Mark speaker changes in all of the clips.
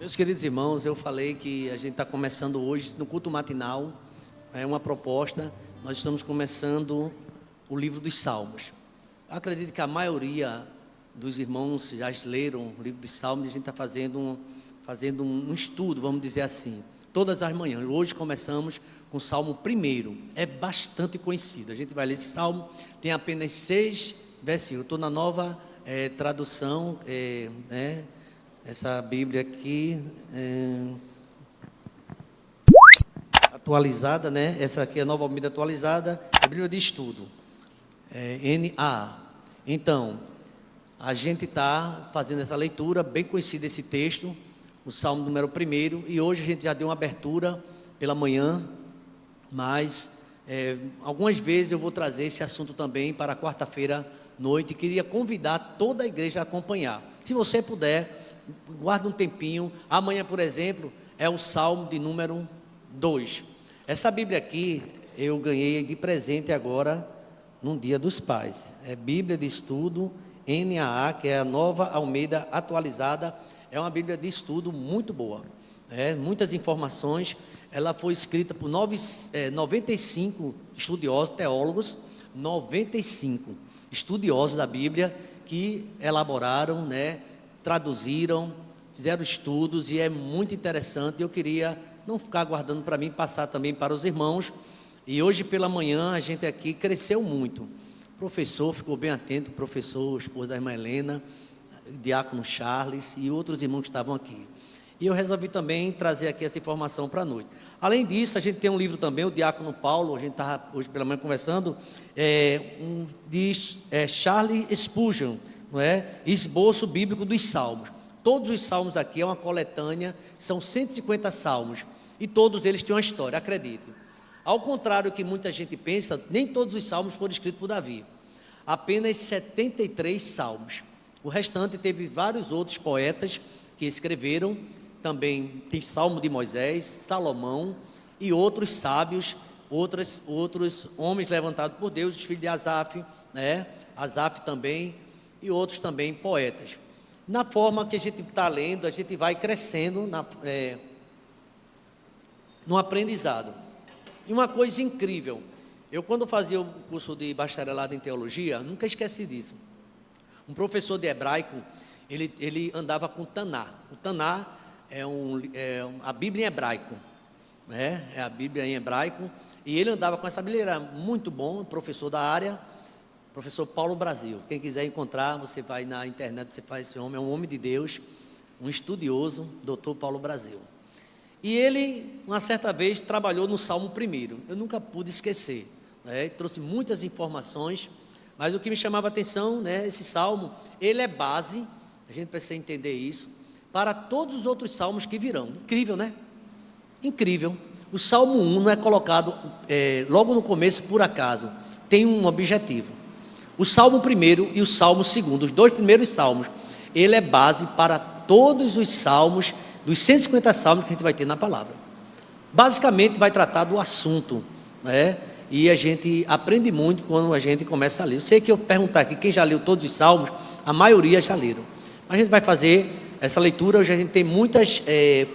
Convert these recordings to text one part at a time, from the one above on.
Speaker 1: Meus queridos irmãos, eu falei que a gente está começando hoje no culto matinal, é uma proposta, nós estamos começando o livro dos Salmos. Eu acredito que a maioria dos irmãos já leram o livro dos Salmos, e a gente está fazendo um estudo, vamos dizer assim, todas as manhãs. Hoje começamos com o Salmo 1, é bastante conhecido, a gente vai ler esse Salmo, tem apenas 6 versículos, eu estou na nova tradução, essa Bíblia aqui, atualizada, né? Essa aqui é a nova Bíblia atualizada, a Bíblia de estudo, NA. Então, a gente está fazendo essa leitura, bem conhecido esse texto, o Salmo número 1, e hoje a gente já deu uma abertura pela manhã, mas algumas vezes eu vou trazer esse assunto também para quarta-feira noite, queria convidar toda a igreja a acompanhar. Se você puder, guarda um tempinho. Amanhã, por exemplo, é o Salmo de número 2. Essa Bíblia aqui eu ganhei de presente agora no Dia dos Pais. É Bíblia de Estudo NAA, que é a Nova Almeida Atualizada. É uma Bíblia de estudo muito boa. Muitas informações. Ela foi escrita por 95 estudiosos, teólogos, 95 estudiosos da Bíblia que elaboraram, traduziram, fizeram estudos, e é muito interessante. Eu queria não ficar guardando para mim, passar também para os irmãos. E hoje pela manhã a gente aqui cresceu muito. O professor ficou bem atento, o professor, o esposo da irmã Helena, o diácono Charles e outros irmãos que estavam aqui. E eu resolvi também trazer aqui essa informação para a noite. Além disso, a gente tem um livro também, o diácono Paulo, a gente estava hoje pela manhã conversando, de Charles Spurgeon, não é? Esboço Bíblico dos Salmos. Todos os salmos aqui é uma coletânea, são 150 salmos, e todos eles têm uma história, acredite. Ao contrário do que muita gente pensa, nem todos os salmos foram escritos por Davi. Apenas 73 salmos. O restante teve vários outros poetas que escreveram. Também tem Salmo de Moisés, Salomão e outros sábios, outros homens levantados por Deus, os filhos de Asaf, Asaf também, e outros também poetas. Na forma que a gente está lendo, a gente vai crescendo no aprendizado. E uma coisa incrível, eu quando fazia o curso de bacharelado em teologia, nunca esqueci disso. Um professor de hebraico, ele andava com Taná. O Taná a Bíblia em hebraico, é a Bíblia em hebraico, e ele andava com essa Bíblia, era muito bom, professor da área, professor Paulo Brasil. Quem quiser encontrar, você vai na internet, você faz esse homem, é um homem de Deus, um estudioso, doutor Paulo Brasil. E ele, uma certa vez, trabalhou no Salmo 1, eu nunca pude esquecer, trouxe muitas informações, mas o que me chamava a atenção, esse Salmo, ele é base, a gente precisa entender isso, para todos os outros salmos que virão. Incrível, né? Incrível. O Salmo 1 não é colocado logo no começo por acaso, tem um objetivo. O Salmo 1 e o Salmo 2, os 2 primeiros salmos, ele é base para todos os salmos, dos 150 salmos que a gente vai ter na palavra. Basicamente vai tratar do assunto, e a gente aprende muito quando a gente começa a ler. Eu sei que eu perguntar aqui, quem já leu todos os salmos, a maioria já leram. A gente vai fazer essa leitura. Hoje a gente tem muitas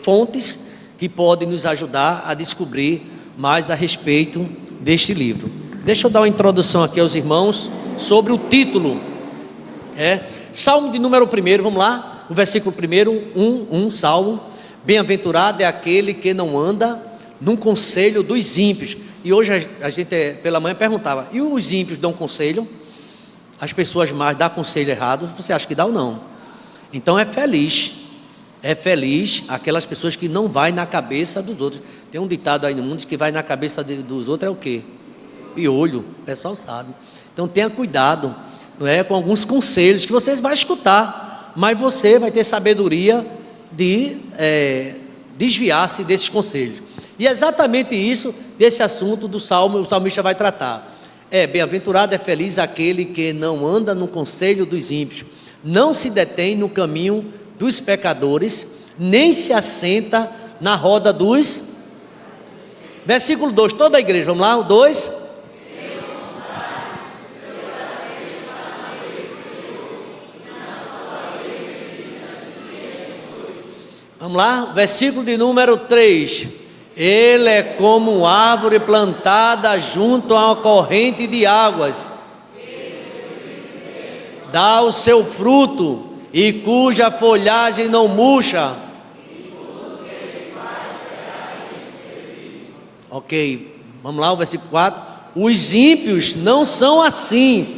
Speaker 1: fontes que podem nos ajudar a descobrir mais a respeito deste livro. Deixa eu dar uma introdução aqui aos irmãos sobre o título. Salmo de número 1, vamos lá, o versículo 1, Salmo. Bem-aventurado é aquele que não anda num conselho dos ímpios. E hoje a gente pela manhã perguntava, e os ímpios dão conselho? As pessoas más dão conselho errado, você acha que dá ou não? Então é feliz aquelas pessoas que não vai na cabeça dos outros. Tem um ditado aí no mundo que vai na cabeça dos outros é o quê? Piolho, o pessoal sabe. Então tenha cuidado, com alguns conselhos que vocês vão escutar, mas você vai ter sabedoria de desviar-se desses conselhos. E é exatamente isso, desse assunto do Salmo, o salmista vai tratar. Bem-aventurado, é feliz aquele que não anda no conselho dos ímpios, não se detém no caminho dos pecadores, nem se assenta na roda dos... Versículo 2, toda a igreja, vamos lá, o 2. Vamos lá, versículo de número 3. Ele é como árvore plantada junto a uma corrente de águas, dá o seu fruto e cuja folhagem não murcha. Ok, vamos lá, o versículo 4. Os ímpios não são assim.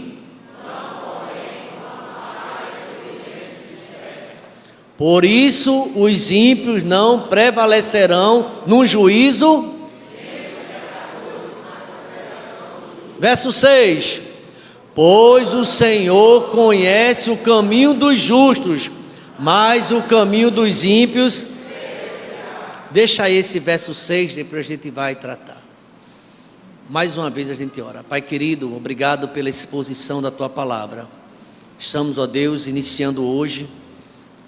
Speaker 1: Por isso os ímpios não prevalecerão no juízo. Verso 6. Pois o Senhor conhece o caminho dos justos, mas o caminho dos ímpios. Deixa esse verso 6, depois a gente vai tratar. Mais uma vez a gente ora. Pai querido, obrigado pela exposição da Tua palavra. Estamos, ó Deus, iniciando hoje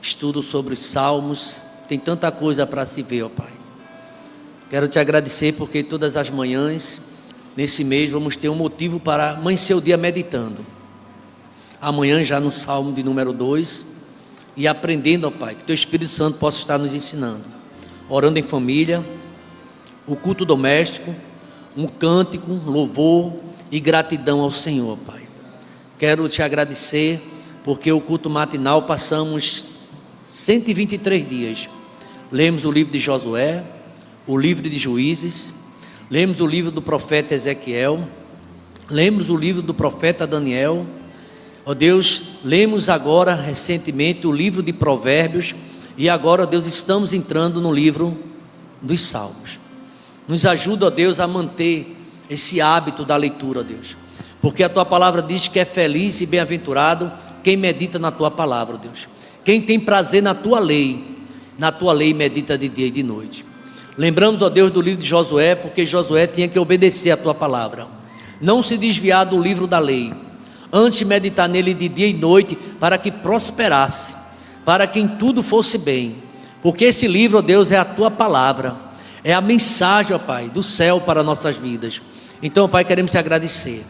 Speaker 1: estudo sobre os Salmos. Tem tanta coisa para se ver, ó Pai. Quero Te agradecer porque todas as manhãs, nesse mês, vamos ter um motivo para amanhecer o dia meditando. Amanhã já no Salmo de número 2 e aprendendo, ó Pai, que Teu Espírito Santo possa estar nos ensinando. Orando em família, o culto doméstico, um cântico, um louvor e gratidão ao Senhor, Pai. Quero Te agradecer porque o culto matinal passamos 123 dias. Lemos o livro de Josué, o livro de Juízes, lemos o livro do profeta Ezequiel, lemos o livro do profeta Daniel. Ó Deus, lemos agora recentemente o livro de Provérbios e agora, ó Deus, estamos entrando no livro dos Salmos. Nos ajuda, ó Deus, a manter esse hábito da leitura, ó Deus, porque a Tua palavra diz que é feliz e bem-aventurado quem medita na Tua palavra, ó Deus. Quem tem prazer na Tua lei medita de dia e de noite. Lembramos, ó Deus, do livro de Josué, porque Josué tinha que obedecer a Tua palavra, não se desviar do livro da lei, antes meditar nele de dia e noite, para que prosperasse, para que em tudo fosse bem, porque esse livro, ó Deus, é a Tua palavra, é a mensagem, ó Pai, do céu para nossas vidas. Então, Pai, queremos Te agradecer.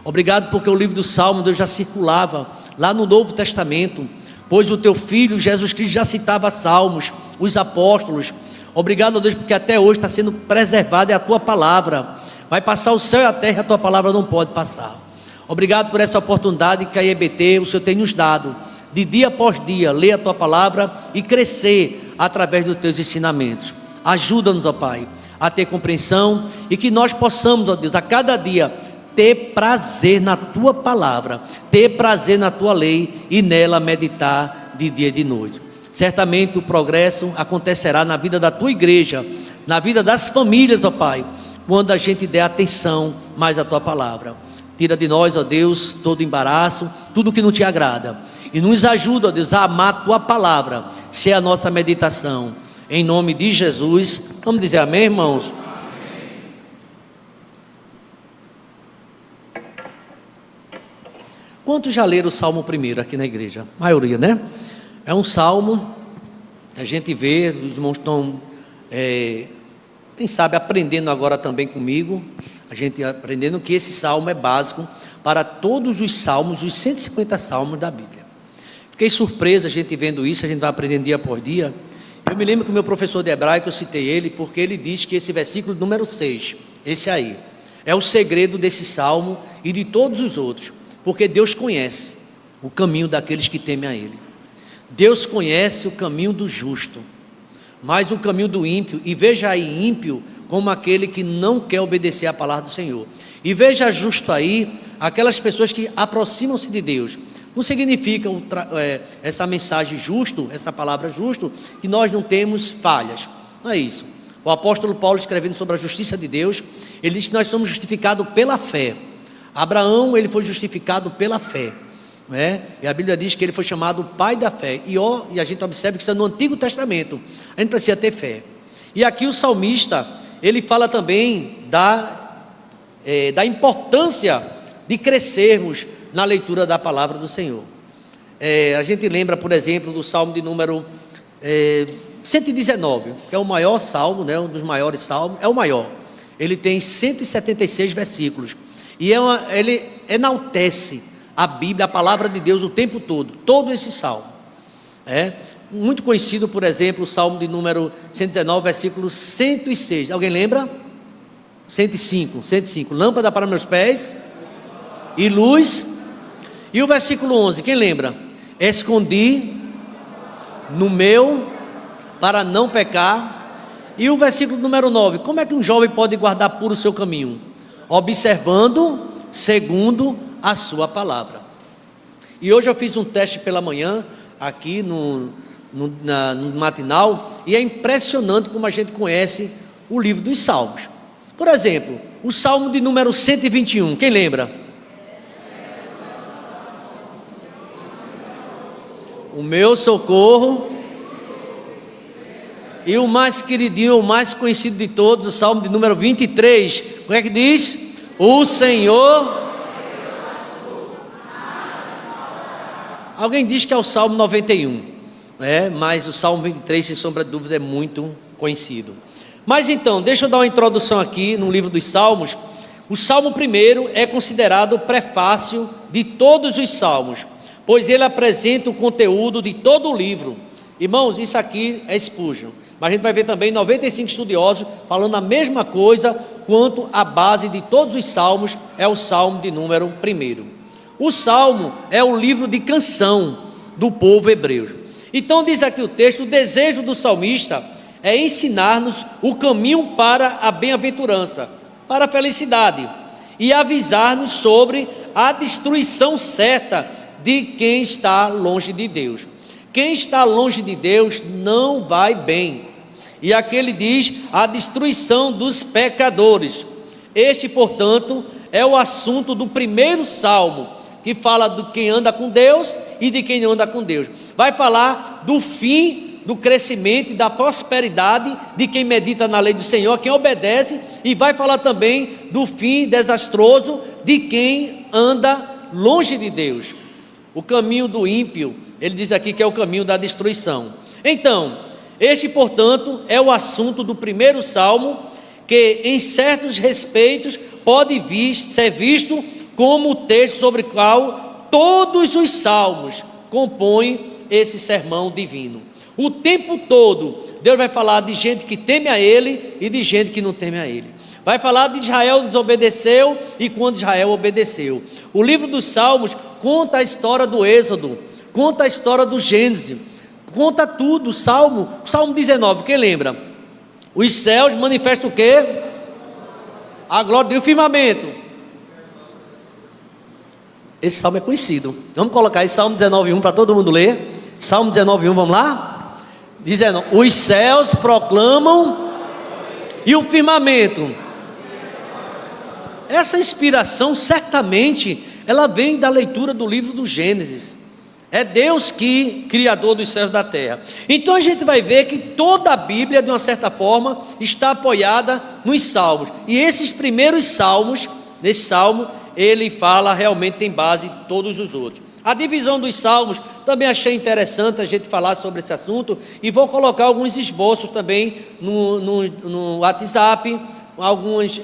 Speaker 1: Obrigado porque o livro do Salmo, Deus, já circulava lá no Novo Testamento, pois o Teu Filho Jesus Cristo já citava Salmos, os apóstolos. Obrigado, Deus, porque até hoje está sendo preservada a Tua palavra. Vai passar o céu e a terra, a Tua palavra não pode passar. Obrigado por essa oportunidade que a IEBT, o Senhor tem nos dado, de dia após dia, ler a Tua palavra e crescer através dos Teus ensinamentos. Ajuda-nos, ó Pai, a ter compreensão e que nós possamos, ó Deus, a cada dia ter prazer na Tua palavra, ter prazer na Tua lei e nela meditar de dia e de noite. Certamente o progresso acontecerá na vida da Tua igreja, na vida das famílias, ó Pai, quando a gente der atenção mais à Tua palavra. Tira de nós, ó Deus, todo embaraço, tudo que não Te agrada, e nos ajuda, ó Deus, a amar a Tua palavra, ser a nossa meditação. Em nome de Jesus, vamos dizer amém, irmãos? Quantos já leram o Salmo primeiro aqui na igreja? A maioria, né? É um salmo, a gente vê, os irmãos estão, quem sabe, aprendendo agora também comigo, a gente aprendendo que esse salmo é básico para todos os salmos, os 150 salmos da Bíblia. Fiquei surpreso a gente vendo isso, a gente vai aprendendo dia por dia. Eu me lembro que o meu professor de hebraico, eu citei ele, porque ele diz que esse versículo número 6, esse aí, é o segredo desse salmo e de todos os outros. Porque Deus conhece o caminho daqueles que temem a Ele. Deus conhece o caminho do justo, mas o caminho do ímpio, e veja aí ímpio como aquele que não quer obedecer à palavra do Senhor. E veja justo aí, aquelas pessoas que aproximam-se de Deus. Não significa essa mensagem justo, essa palavra justo, que nós não temos falhas. Não é isso. O apóstolo Paulo, escrevendo sobre a justiça de Deus, ele diz que nós somos justificados pela fé. Abraão, ele foi justificado pela fé, né? E a Bíblia diz que ele foi chamado pai da fé, e a gente observa que isso é no Antigo Testamento, a gente precisa ter fé. E aqui o salmista, ele fala também da importância de crescermos na leitura da palavra do Senhor. A gente lembra, por exemplo, do Salmo de número 119, que é o maior salmo, né? Um dos maiores salmos, é o maior. Ele tem 176 versículos. E ele enaltece a Bíblia, a palavra de Deus o tempo todo esse salmo. Muito conhecido, por exemplo, o Salmo de número 119, versículo 106. Alguém lembra? 105. Lâmpada para meus pés e luz. E o versículo 11, quem lembra? Escondi no meu para não pecar. E o versículo número 9, como é que um jovem pode guardar puro o seu caminho? Observando segundo a sua palavra. E hoje eu fiz um teste pela manhã, aqui no matinal, e é impressionante como a gente conhece o livro dos Salmos. Por exemplo, o Salmo de número 121, quem lembra? O meu socorro, e o mais queridinho, o mais conhecido de todos, o Salmo de número 23, como é que diz? O Senhor... Alguém diz que é o Salmo 91, mas o Salmo 23, sem sombra de dúvida, é muito conhecido. Mas então, deixa eu dar uma introdução aqui no livro dos Salmos. O Salmo primeiro é considerado o prefácio de todos os Salmos, pois ele apresenta o conteúdo de todo o livro. Irmãos, isso aqui é Spurgeon, mas a gente vai ver também 95 estudiosos falando a mesma coisa, quanto a base de todos os Salmos é o Salmo de número 1. O Salmo é o livro de canção do povo hebreu. Então diz aqui o texto, o desejo do salmista é ensinar-nos o caminho para a bem-aventurança, para a felicidade, e avisar-nos sobre a destruição certa de quem está longe de Deus. Quem está longe de Deus não vai bem. E aqui ele diz a destruição dos pecadores. Este, portanto, é o assunto do primeiro salmo, que fala de quem anda com Deus e de quem não anda com Deus. Vai falar do fim, do crescimento e da prosperidade de quem medita na lei do Senhor, quem obedece, e vai falar também do fim desastroso de quem anda longe de Deus. O caminho do ímpio, ele diz aqui que é o caminho da destruição. Então, este, portanto, é o assunto do primeiro salmo, que em certos respeitos pode ser visto como o texto sobre o qual todos os salmos compõem esse sermão divino. O tempo todo, Deus vai falar de gente que teme a Ele e de gente que não teme a Ele. Vai falar de Israel desobedeceu e quando Israel obedeceu. O livro dos Salmos conta a história do Êxodo, conta a história do Gênesis, conta tudo. O Salmo 19, quem lembra? Os céus manifestam o quê? A glória do firmamento. Esse salmo é conhecido. Vamos colocar esse Salmo 19:1 para todo mundo ler. Salmo 19:1, vamos lá? 19. Os céus proclamam e o firmamento. Essa inspiração certamente ela vem da leitura do livro do Gênesis. É Deus que criador dos céus e da terra. Então a gente vai ver que toda a Bíblia, de uma certa forma, está apoiada nos salmos. E esses primeiros salmos, nesse salmo, ele fala, realmente tem base em todos os outros. A divisão dos salmos, também achei interessante a gente falar sobre esse assunto, e vou colocar alguns esboços também no WhatsApp, alguns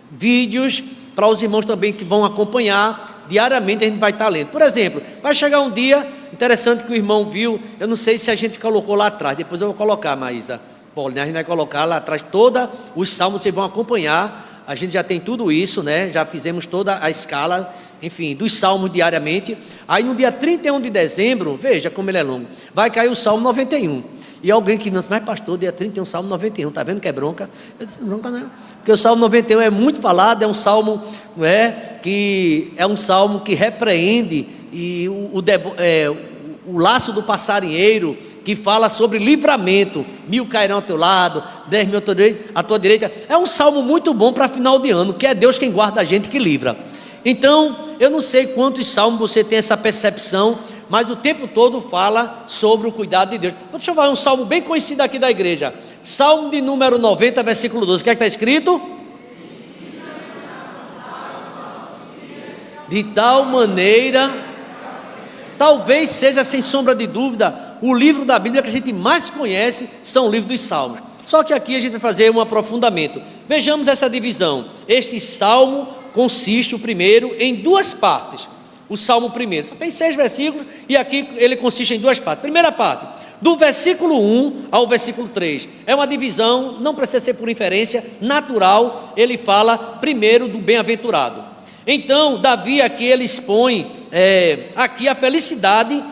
Speaker 1: vídeos, para os irmãos também que vão acompanhar, diariamente a gente vai estar lendo. Por exemplo, vai chegar um dia, interessante que o irmão viu, eu não sei se a gente colocou lá atrás, depois eu vou colocar, Maísa, a gente vai colocar lá atrás todos os salmos, vocês vão acompanhar. A gente já tem tudo isso, né? Já fizemos toda a escala, enfim, dos salmos diariamente. Aí no dia 31 de dezembro, veja como ele é longo, vai cair o Salmo 91. E alguém que não, mas pastor, dia 31, Salmo 91, tá vendo que é bronca? Eu disse, bronca não, porque o Salmo 91 é muito falado, é um salmo, não é? Que é um salmo que repreende e o laço do passarinheiro, que fala sobre livramento, 1000 cairão ao teu lado, 10.000 à tua direita, é um salmo muito bom para final de ano, que é Deus quem guarda a gente, que livra. Então, eu não sei quantos salmos você tem essa percepção, mas o tempo todo fala sobre o cuidado de Deus. Deixa eu falar um salmo bem conhecido aqui da igreja, Salmo de número 90, versículo 12, o que é que está escrito? De tal maneira, talvez seja sem sombra de dúvida, o livro da Bíblia que a gente mais conhece são o livro dos Salmos. Só que aqui a gente vai fazer um aprofundamento. Vejamos essa divisão. Este salmo consiste, o primeiro, em duas partes. o Salmo primeiro. Só tem 6 versículos e aqui ele consiste em 2 partes. Primeira parte, do versículo 1 ao versículo 3. É uma divisão, não precisa ser por inferência, natural. Ele fala primeiro do bem-aventurado. Então, Davi aqui ele expõe aqui a felicidade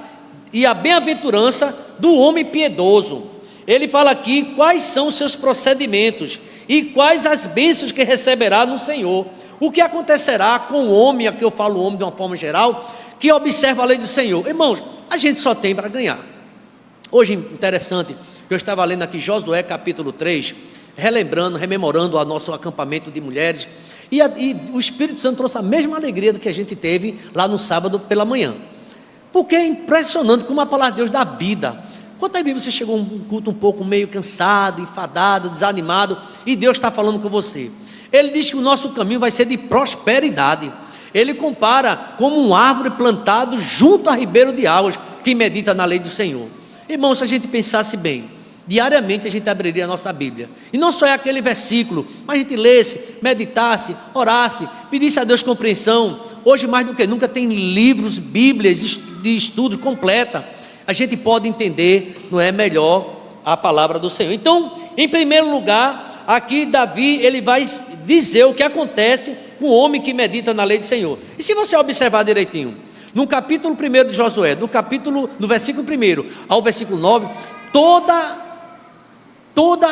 Speaker 1: e a bem-aventurança do homem piedoso. Ele fala aqui quais são os seus procedimentos e quais as bênçãos que receberá no Senhor. O que acontecerá com o homem, aqui eu falo homem de uma forma geral, que observa a lei do Senhor. Irmãos, a gente só tem para ganhar. Hoje, interessante, que eu estava lendo aqui Josué capítulo 3, rememorando o nosso acampamento de mulheres, e o Espírito Santo trouxe a mesma alegria que a gente teve lá no sábado pela manhã. Porque é impressionante como a palavra de Deus dá vida. Quantas vezes você chegou a um culto um pouco meio cansado, enfadado, desanimado, e Deus está falando com você? Ele diz que o nosso caminho vai ser de prosperidade. Ele compara como um árvore plantado junto a ribeiro de águas, que medita na lei do Senhor. Irmão, se a gente pensasse bem, diariamente a gente abriria a nossa Bíblia, e não só é aquele versículo, mas a gente lesse, meditasse, orasse, pedisse a Deus compreensão. Hoje mais do que nunca tem livros, Bíblias de estudo completa. A gente pode entender, não é, melhor a palavra do Senhor. Então, em primeiro lugar, aqui Davi, ele vai dizer o que acontece com o homem que medita na lei do Senhor. E se você observar direitinho, no capítulo 1 de Josué, do versículo 1 ao versículo 9, toda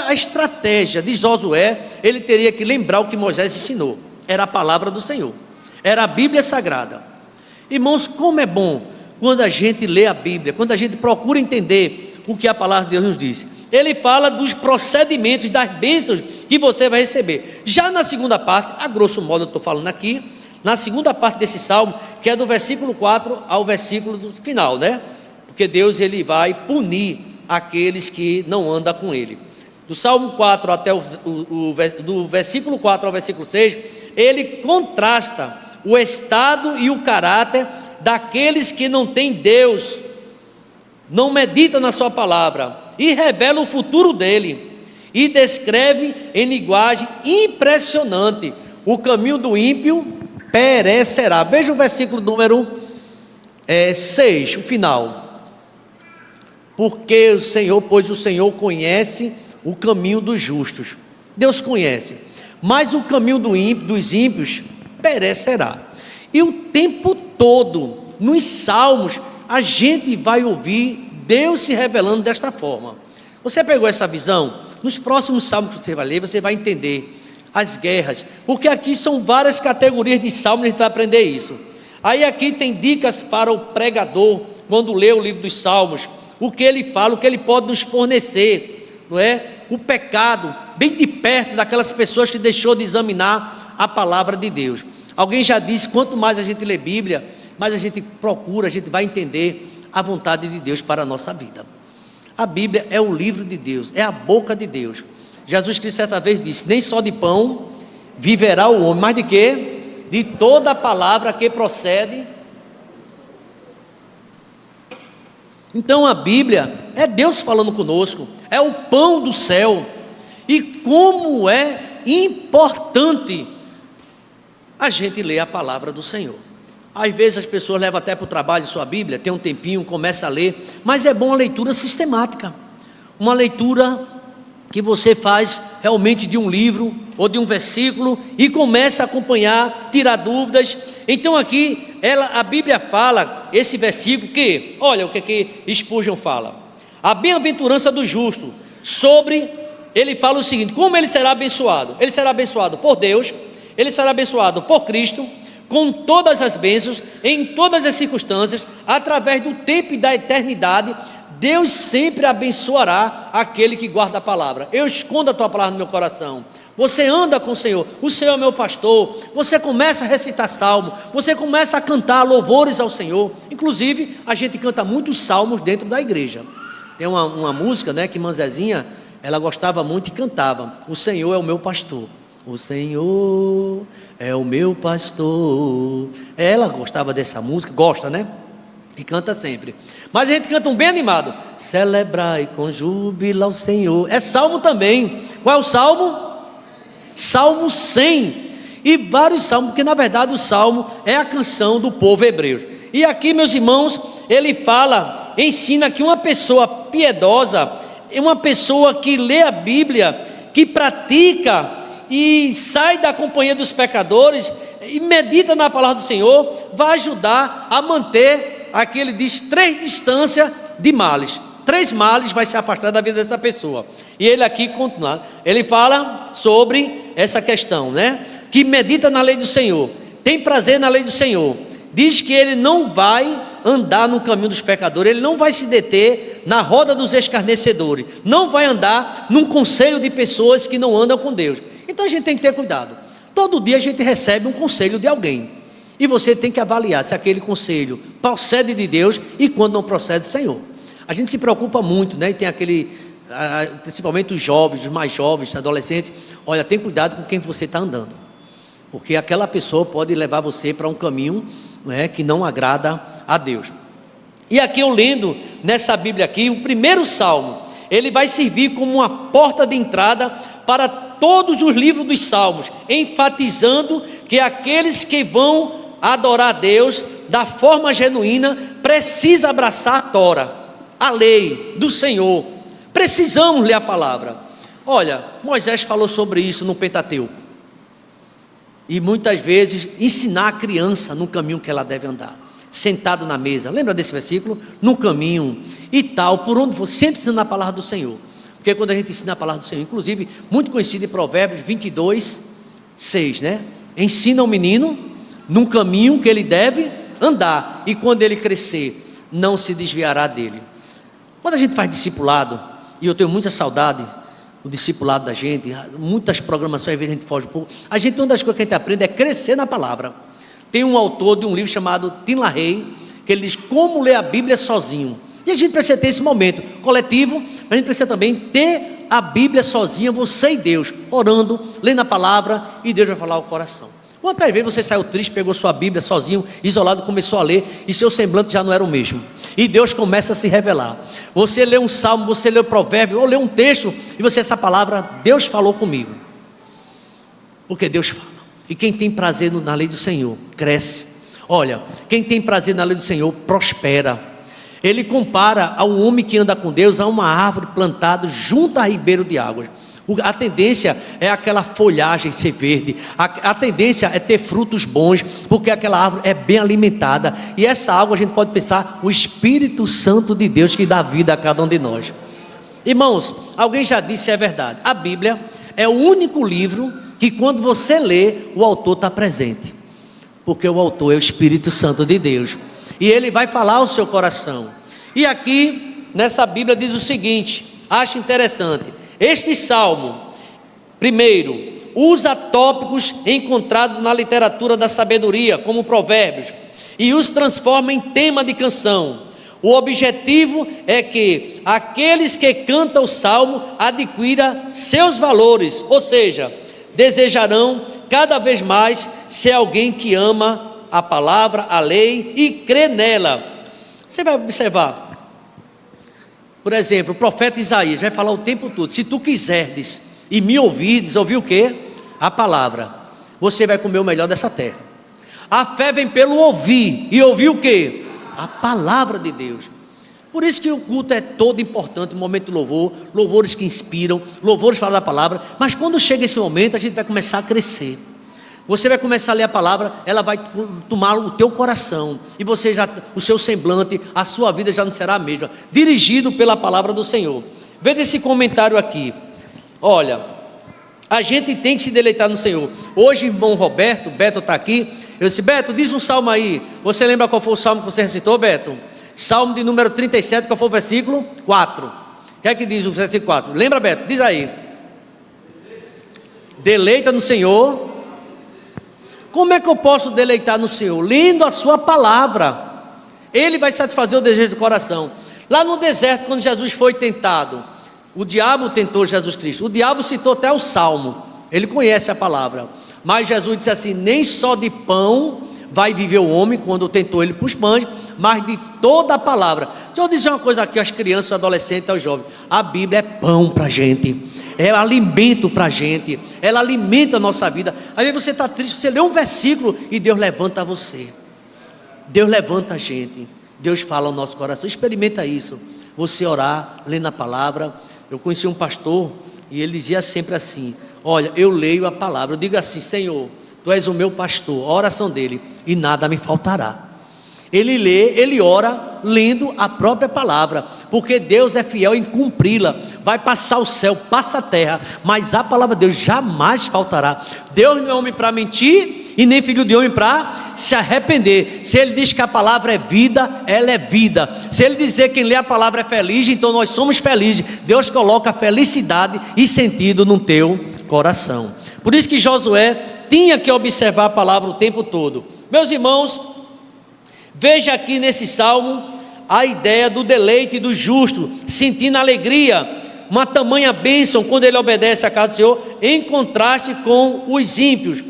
Speaker 1: a estratégia de Josué, ele teria que lembrar o que Moisés ensinou. Era a palavra do Senhor, era a Bíblia Sagrada. Irmãos, como é bom quando a gente lê a Bíblia, quando a gente procura entender o que a palavra de Deus nos diz. Ele fala dos procedimentos, das bênçãos que você vai receber. Já na segunda parte, a grosso modo eu estou falando aqui, na segunda parte desse salmo, que é do versículo 4 ao versículo do final, né? Porque Deus, ele vai punir aqueles que não andam com ele. Do salmo 4 até do versículo 4 ao versículo 6, ele contrasta o estado e o caráter daqueles que não têm Deus, não medita na sua palavra, e revela o futuro dele, e descreve em linguagem impressionante: o caminho do ímpio perecerá. Veja o versículo número 6, o final. Porque pois o Senhor conhece o caminho dos justos. Deus conhece, mas o caminho dos ímpios perecerá. E o tempo todo, nos salmos, a gente vai ouvir Deus se revelando desta forma. Você pegou essa visão? Nos próximos salmos que você vai ler, você vai entender as guerras, porque aqui são várias categorias de salmos, a gente vai aprender isso. Aí aqui tem dicas para o pregador, quando lê o livro dos salmos, o que ele fala, o que ele pode nos fornecer, não é? O pecado, bem de perto daquelas pessoas que deixou de examinar a palavra de Deus. Alguém já disse, quanto mais a gente lê Bíblia, mais a gente procura, a gente vai entender a vontade de Deus para a nossa vida. A Bíblia é o livro de Deus, é a boca de Deus. Jesus Cristo certa vez disse: nem só de pão viverá o homem, mas de quê? De toda a palavra que procede. Então a Bíblia é Deus falando conosco, é o pão do céu. E como é importante a gente ler a palavra do Senhor. Às vezes as pessoas levam até para o trabalho sua Bíblia, tem um tempinho, começa a ler, mas é bom a leitura sistemática, uma leitura que você faz realmente de um livro ou de um versículo e começa a acompanhar, tirar dúvidas. Então aqui a Bíblia fala, esse versículo, que, olha o que Spurgeon fala: a bem-aventurança do justo, ele fala o seguinte: como ele será abençoado? Ele será abençoado por Deus, ele será abençoado por Cristo, com todas as bênçãos, em todas as circunstâncias, através do tempo e da eternidade. Deus sempre abençoará aquele que guarda a palavra. Eu escondo a tua palavra no meu coração. Você anda com o Senhor é o meu pastor. Você começa a recitar salmo, você começa a cantar louvores ao Senhor. Inclusive, a gente canta muitos salmos dentro da igreja. Tem uma música, né, que Manzezinha, ela gostava muito e cantava: o Senhor é o meu pastor. O Senhor é o meu pastor. Ela gostava dessa música, gosta, né? E canta sempre. Mas a gente canta um bem animado: celebrai com júbilo ao Senhor. É salmo também. Qual é o salmo? Salmo 100. e vários salmos, porque na verdade o salmo é a canção do povo hebreu. E aqui, meus irmãos, ele fala, ensina que uma pessoa piedosa é uma pessoa que lê a Bíblia, que pratica e sai da companhia dos pecadores e medita na palavra do Senhor, vai ajudar a manter, aqui ele diz, 3 distâncias de males. 3 males vai se afastar da vida dessa pessoa. E ele aqui continua, ele fala sobre essa questão, né? Que medita na lei do Senhor, tem prazer na lei do Senhor. Diz que ele não vai andar no caminho dos pecadores, ele não vai se deter na roda dos escarnecedores, não vai andar num conselho de pessoas que não andam com Deus. Então a gente tem que ter cuidado. Todo dia a gente recebe um conselho de alguém, e você tem que avaliar se aquele conselho procede de Deus e quando não procede do Senhor. A gente se preocupa muito, né? E tem principalmente os jovens, os mais jovens, adolescentes. Olha, tem cuidado com quem você está andando, porque aquela pessoa pode levar você para um caminho, né, que não agrada a Deus. E aqui eu lendo nessa Bíblia aqui, o primeiro salmo, ele vai servir como uma porta de entrada para todos os livros dos salmos, enfatizando que aqueles que vão adorar a Deus da forma genuína, precisa abraçar a Tora, a lei do Senhor. Precisamos ler a palavra. Olha, Moisés falou sobre isso no Pentateuco, e muitas vezes ensinar a criança no caminho que ela deve andar, sentado na mesa, lembra desse versículo? No caminho e tal, por onde for, sempre ensinando a palavra do Senhor. Porque quando a gente ensina a palavra do Senhor, inclusive, muito conhecido em Provérbios 22, 6, né? Ensina o menino num caminho que ele deve andar, e quando ele crescer, não se desviará dele. Quando a gente faz discipulado, e eu tenho muita saudade do discipulado da gente, muitas programações, às vezes a gente foge um pouco. Uma das coisas que a gente aprende é crescer na palavra. Tem um autor de um livro chamado Tim LaHaye, que ele diz como ler a Bíblia sozinho. E a gente precisa ter esse momento coletivo, mas a gente precisa também ter a Bíblia sozinha, você e Deus, orando, lendo a palavra, e Deus vai falar ao coração. Quantas vezes você saiu triste, pegou sua Bíblia sozinho, isolado, começou a ler, e seu semblante já não era o mesmo, e Deus começa a se revelar. Você lê um salmo, você lê um provérbio, ou lê um texto, e você, essa palavra, Deus falou comigo, porque Deus fala. E quem tem prazer na lei do Senhor, cresce. Olha, quem tem prazer na lei do Senhor, prospera. Ele compara ao homem que anda com Deus a uma árvore plantada junto a ribeiro de águas. A tendência é aquela folhagem ser verde, a tendência é ter frutos bons, porque aquela árvore é bem alimentada, e essa água a gente pode pensar, o Espírito Santo de Deus que dá vida a cada um de nós. Irmãos, alguém já disse, é verdade, a Bíblia é o único livro que quando você lê, o autor está presente, porque o autor é o Espírito Santo de Deus, e ele vai falar ao seu coração. E aqui nessa Bíblia diz o seguinte, acho interessante. Este salmo, primeiro, usa tópicos encontrados na literatura da sabedoria, como provérbios, e os transforma em tema de canção. O objetivo é que aqueles que cantam o salmo adquiram seus valores, ou seja, desejarão cada vez mais ser alguém que ama a palavra, a lei e crê nela. Você vai observar, por exemplo, o profeta Isaías vai falar o tempo todo, se tu quiserdes e me ouvirdes, ouvir o quê? A palavra, você vai comer o melhor dessa terra. A fé vem pelo ouvir, e ouvir o quê? A palavra de Deus. Por isso que o culto é todo importante, o momento de louvor, louvores que inspiram, louvores falam da palavra, mas quando chega esse momento, a gente vai começar a crescer. Você vai começar a ler a palavra, ela vai tomar o teu coração, e você já, o seu semblante, a sua vida já não será a mesma, dirigido pela palavra do Senhor. Veja esse comentário aqui. Olha, a gente tem que se deleitar no Senhor. Hoje, irmão Beto está aqui. Eu disse, Beto, diz um salmo aí. Você lembra qual foi o salmo que você recitou, Beto? Salmo de número 37, qual foi o versículo? 4. O que é que diz o versículo 4? Lembra, Beto? Diz aí. Deleita no Senhor. Como é que eu posso deleitar no Senhor? Lendo a sua palavra. Ele vai satisfazer o desejo do coração. Lá no deserto, quando Jesus foi tentado, o diabo tentou Jesus Cristo. O diabo citou até o salmo. Ele conhece a palavra. Mas Jesus disse assim, nem só de pão vai viver o homem quando tentou ele para os pães, mas de toda a palavra. Deixa eu dizer uma coisa aqui às crianças, adolescentes, aos jovens: a Bíblia é pão para a gente, é alimento para a gente, ela alimenta a nossa vida. Às vezes você está triste, você lê um versículo e Deus levanta você, Deus levanta a gente, Deus fala ao nosso coração. Experimenta isso, você orar, lendo a palavra. Eu conheci um pastor e ele dizia sempre assim: olha, eu leio a palavra, eu digo assim: Senhor, Tu és o meu pastor, a oração dele, e nada me faltará. Ele lê, ele ora, lendo a própria palavra, porque Deus é fiel em cumpri-la. Vai passar o céu, passa a terra, mas a palavra de Deus jamais faltará. Deus não é homem para mentir, e nem filho de homem para se arrepender. Se ele diz que a palavra é vida, ela é vida. Se ele dizer que quem lê a palavra é feliz, então nós somos felizes. Deus coloca felicidade e sentido no teu coração. Por isso que Josué tinha que observar a palavra o tempo todo. Meus irmãos, veja aqui nesse salmo a ideia do deleite do justo, sentindo alegria, uma tamanha bênção quando ele obedece à casa do Senhor, em contraste com os ímpios,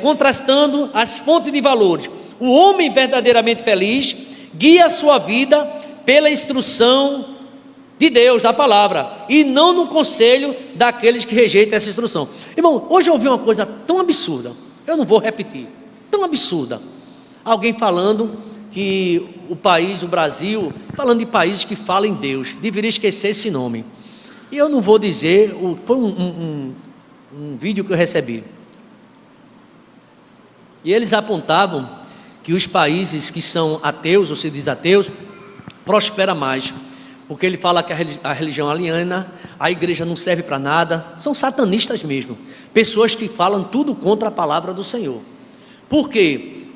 Speaker 1: contrastando as fontes de valores. O homem verdadeiramente feliz guia a sua vida pela instrução de Deus, da palavra, e não no conselho daqueles que rejeitam essa instrução. Irmão, hoje eu ouvi uma coisa tão absurda, eu não vou repetir, tão absurda. Alguém falando que o país, o Brasil, falando de países que falam em Deus, deveria esquecer esse nome. E eu não vou dizer, foi um vídeo que eu recebi. E eles apontavam que os países que são ateus, ou se diz ateus, prosperam mais. Porque ele fala que a religião aliena, a igreja não serve para nada, são satanistas mesmo, pessoas que falam tudo contra a palavra do Senhor. Por quê?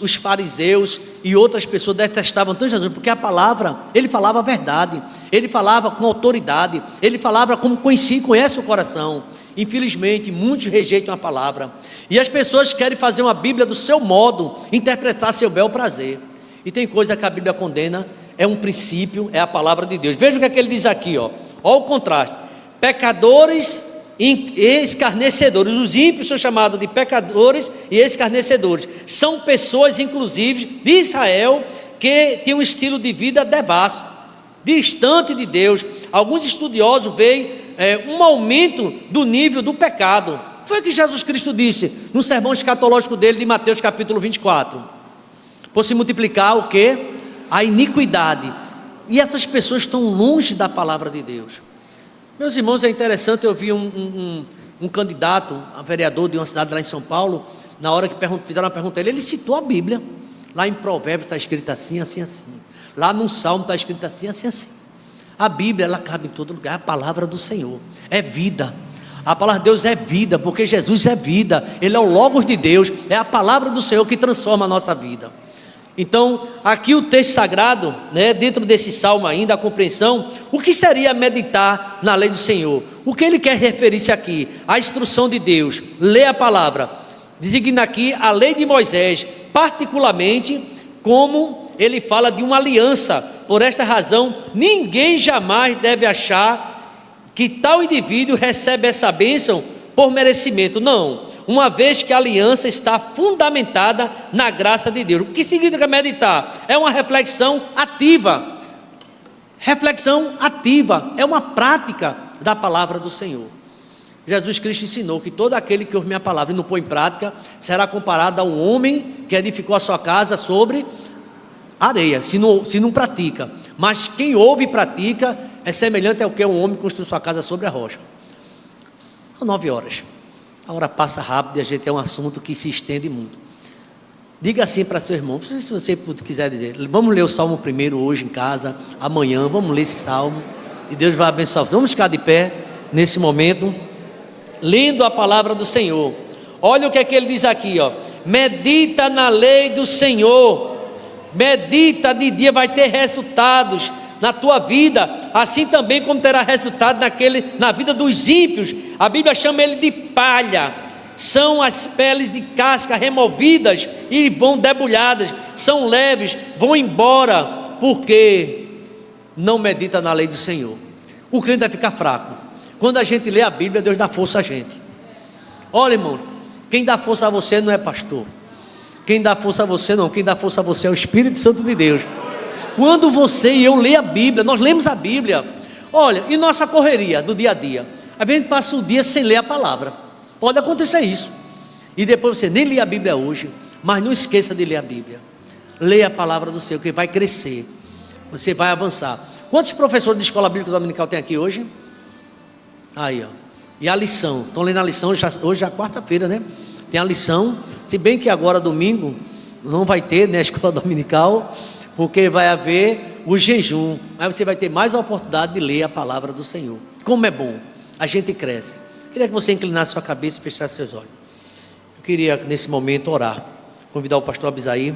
Speaker 1: Os fariseus e outras pessoas detestavam tanto Jesus, porque a palavra, ele falava a verdade, ele falava com autoridade, ele falava como conhecia e conhece o coração. Infelizmente, muitos rejeitam a palavra, e as pessoas querem fazer uma Bíblia do seu modo, interpretar seu bel prazer, e tem coisa que a Bíblia condena. É um princípio, é a palavra de Deus. Veja o que é que ele diz aqui, ó o contraste: pecadores e escarnecedores. Os ímpios são chamados de pecadores e escarnecedores. São pessoas, inclusive, de Israel, que têm um estilo de vida devasso, distante de Deus. Alguns estudiosos veem um aumento do nível do pecado. Foi o que Jesus Cristo disse no sermão escatológico dele de Mateus capítulo 24. Por se multiplicar o quê? A iniquidade. E essas pessoas estão longe da palavra de Deus. Meus irmãos, é interessante, eu vi um candidato a vereador de uma cidade lá em São Paulo, na hora que fizeram uma pergunta a ele citou a Bíblia. Lá em Provérbios está escrito assim, assim, assim. Lá no Salmo está escrito assim, assim, assim. A Bíblia, ela cabe em todo lugar, a palavra do Senhor é vida. A palavra de Deus é vida, porque Jesus é vida, Ele é o Logos de Deus, é a palavra do Senhor que transforma a nossa vida. Então, aqui o texto sagrado, dentro desse salmo ainda, a compreensão, o que seria meditar na lei do Senhor? O que ele quer referir-se aqui? A instrução de Deus, ler a palavra, designa aqui a lei de Moisés, particularmente como ele fala de uma aliança. Por esta razão, ninguém jamais deve achar que tal indivíduo recebe essa bênção por merecimento. Não. Uma vez que a aliança está fundamentada na graça de Deus. O que significa meditar? É uma reflexão ativa. Reflexão ativa, é uma prática da palavra do Senhor. Jesus Cristo ensinou que todo aquele que ouve minha palavra e não põe em prática, será comparado a um homem que edificou a sua casa sobre areia, se não pratica. Mas quem ouve e pratica, é semelhante ao que um homem construiu sua casa sobre a rocha. São 9 horas. A hora passa rápido e a gente é um assunto que se estende muito. Diga assim para seu irmão, se você quiser dizer, vamos ler o Salmo primeiro hoje em casa, amanhã, vamos ler esse Salmo, e Deus vai abençoar. Vamos ficar de pé nesse momento, lendo a palavra do Senhor. Olha o que é que ele diz aqui, ó. Medita na lei do Senhor, medita de dia, vai ter resultados na tua vida, assim também como terá resultado na vida dos ímpios. A Bíblia chama ele de palha, são as peles de casca removidas e vão debulhadas, são leves, vão embora, porque não medita na lei do Senhor. O crente vai ficar fraco. Quando a gente lê a Bíblia, Deus dá força a gente. Olha, irmão, Quem dá força a você não é pastor. Quem dá força a você não, quem dá força a você é o Espírito Santo de Deus. Quando você e eu lê a Bíblia, nós lemos a Bíblia. Olha, e nossa correria do dia a dia, a gente passa o dia sem ler a palavra. Pode acontecer isso. E depois você nem lê a Bíblia hoje, mas não esqueça de ler a Bíblia. Leia a palavra do Senhor, que vai crescer. Você vai avançar. Quantos professores de escola bíblica dominical tem aqui hoje? Aí, ó. E a lição, estão lendo a lição, hoje é quarta-feira, né? Tem a lição, se bem que agora domingo não vai ter, né, a escola dominical, porque vai haver o jejum, mas você vai ter mais a oportunidade de ler a palavra do Senhor. Como é bom, a gente cresce. Queria que você inclinasse sua cabeça e fechasse seus olhos. Eu queria nesse momento orar, convidar o pastor Abisaí,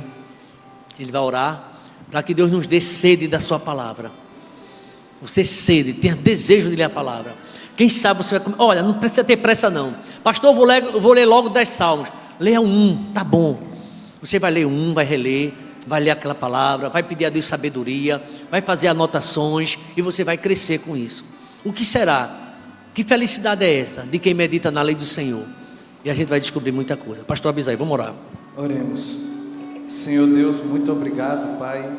Speaker 1: ele vai orar, para que Deus nos dê sede da sua palavra. Você sede, tenha desejo de ler a palavra. Quem sabe você vai... Olha, não precisa ter pressa não. Pastor, eu vou ler logo 10 salmos. Leia um, tá bom. Você vai ler um, vai reler, vai ler aquela palavra, vai pedir a Deus sabedoria, vai fazer anotações e você vai crescer com isso. O que será? Que felicidade é essa de quem medita na lei do Senhor? E a gente vai descobrir muita coisa. Pastor Abisaí, vamos orar.
Speaker 2: Oremos. Senhor Deus, muito obrigado, Pai,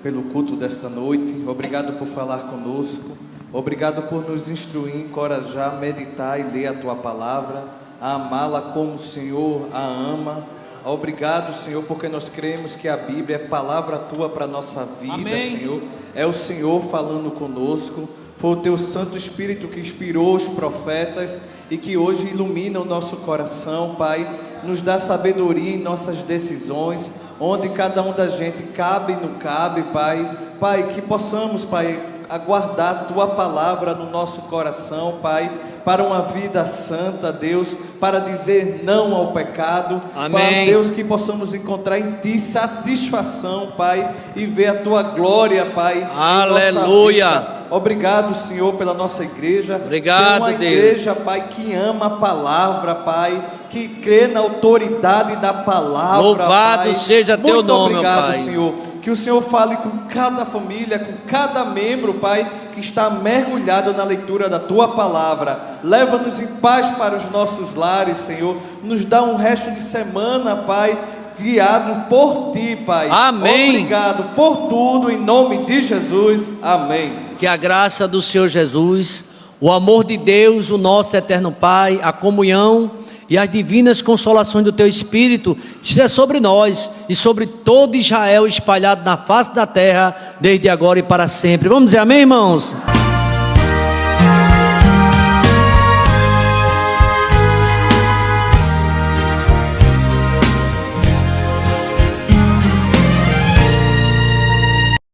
Speaker 2: pelo culto desta noite. Obrigado por falar conosco. Obrigado por nos instruir, encorajar, meditar e ler a Tua palavra, a amá-la como o Senhor a ama. Obrigado, Senhor, porque nós cremos que a Bíblia é palavra Tua para a nossa vida. Amém. Senhor. É o Senhor falando conosco. Foi o Teu Santo Espírito que inspirou os profetas e que hoje ilumina o nosso coração, Pai. Nos dá sabedoria em nossas decisões, onde cada um da gente cabe e não cabe, Pai. Pai, que possamos, Pai, aguardar a Tua palavra no nosso coração, Pai, para uma vida santa, Deus, para dizer não ao pecado.
Speaker 1: Amém.
Speaker 2: Pai, Deus, que possamos encontrar em Ti satisfação, Pai, e ver a Tua glória, Pai.
Speaker 1: Aleluia.
Speaker 2: Obrigado, Senhor, pela nossa igreja.
Speaker 1: Obrigado,
Speaker 2: uma igreja, Deus, Pai, que ama a palavra, Pai, que crê na autoridade da palavra.
Speaker 1: Louvado
Speaker 2: Pai.
Speaker 1: Seja Teu nome,
Speaker 2: obrigado,
Speaker 1: Pai.
Speaker 2: Senhor. Que o Senhor fale com cada família, com cada membro, Pai, que está mergulhado na leitura da Tua palavra. Leva-nos em paz para os nossos lares, Senhor. Nos dá um resto de semana, Pai, guiado por Ti, Pai.
Speaker 1: Amém.
Speaker 2: Obrigado por tudo, em nome de Jesus. Amém.
Speaker 1: Que a graça do Senhor Jesus, o amor de Deus, o nosso eterno Pai, a comunhão e as divinas consolações do Teu Espírito seja sobre nós e sobre todo Israel espalhado na face da terra, desde agora e para sempre. Vamos dizer amém, irmãos?